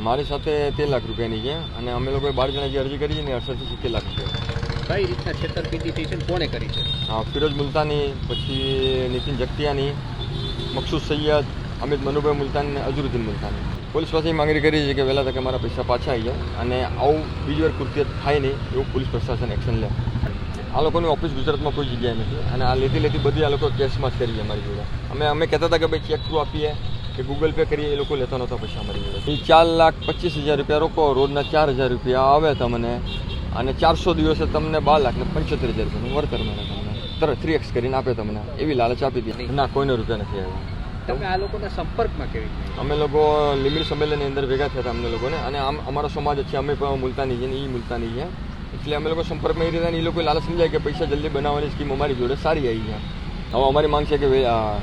મારી સાથે 13 લાખ રૂપિયાની છે અને અમે લોકોએ 12 જણા જે અરજી કરી છે ને 68 થી 70 લાખ રૂપિયા. કઈ રીતના છેતરપિંડી થઈ છે ને કોણે કરી છે? ફિરોજ મુલતાની, પછી નીતિન જગતિયાની, મકસૂદ સૈયદ, અમિત મનુભાઈ મુલતાની અને અઝરુદ્દીન મુલતાની. પોલીસ પાસે માંગણી કરી છે કે વહેલા તકે મારા પૈસા પાછા આવી જાય અને આવું બીજી વાર કૃત્ય થાય નહીં એવું પોલીસ પ્રશાસન એક્શન લે. આ લોકોની ઓફિસ ગુજરાતમાં કોઈ જગ્યાએ નથી અને આ લેતી બધી આ લોકો કેશમાં જ કરી છે અમારી જોડે. અમે કહેતા હતા કે ભાઈ ચેક થ્રુ આપીએ કે ગૂગલ પે કરીએ, એ લોકો લેતા નહોતા પૈસા અમારી જોડે. એ 4,25,000 રૂપિયા રોકો, રોજના 4,000 રૂપિયા આવે તમને અને 400 દિવસે તમને 12,75,000 રૂપિયાનું વળતર મળે તમને. તરત 3x કરીને આપે તમને, એવી લાલચ આપી હતી. ના, કોઈનો રૂપિયા નથી આવ્યા. તમે આ લોકોના સંપર્કમાં કેવી રીતે? અમે લોકો લીંબડી સંમેલનની અંદર ભેગા થયા હતા અમને લોકોને, અને અમારો સમાજ છે, અમે પણ મુલતાની છે ને એ મુલતાની છે, એટલે અમે લોકો સંપર્કમાં એ રીતે એ લોકો લાલચ સમજાય કે પૈસા જલ્દી બનાવવાની સ્કીમ અમારી જોડે સારી આવી છે. હવે અમારી માંગ છે કે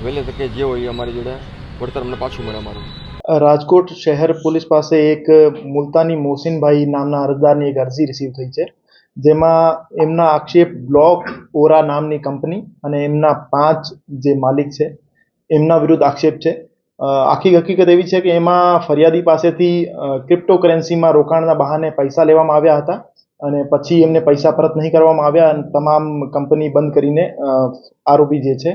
વહેલે તકે જે હોય એ અમારી જોડે વળતર અમને પાછું મળે અમારું. રાજકોટ શહેર પોલીસ પાસે એક મુલતાની મોહસિનભાઈ નામના અરજદારની એક અરજી રિસીવ થઈ છે, જેમાં એમના આક્ષેપ બ્લોક ઓરા નામની કંપની અને એમના 5 જે માલિક છે એમના વિરુદ્ધ આક્ષેપ છે. આખી હકીકત એવી છે કે એમાં ફરિયાદી પાસેથી ક્રિપ્ટોકરન્સીમાં રોકાણના બહાને પૈસા લેવામાં આવ્યા હતા અને પછી એમને પૈસા પરત નહીં કરવામાં આવ્યા અને તમામ કંપની બંધ કરીને આરોપી જે છે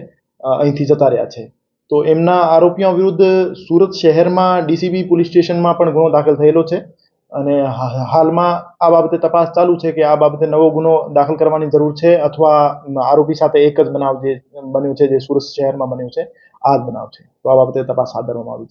અહીંથી જતા રહ્યા છે. તો એમના આરોપીઓ વિરુદ્ધ સુરત શહેરમાં ડીસીબી પોલીસ સ્ટેશનમાં પણ ગુનો દાખલ થયેલો છે અને હાલમાં આ બાબતે તપાસ ચાલુ છે કે આ બાબતે નવો ગુનો દાખલ કરવાની જરૂર છે અથવા આરોપી સાથે એક જ બનાવ જે બન્યો છે, જે સુરત શહેરમાં બન્યો છે, આ જ બનાવ છે. તો આ બાબતે તપાસ હાથ ધરવામાં આવી છે.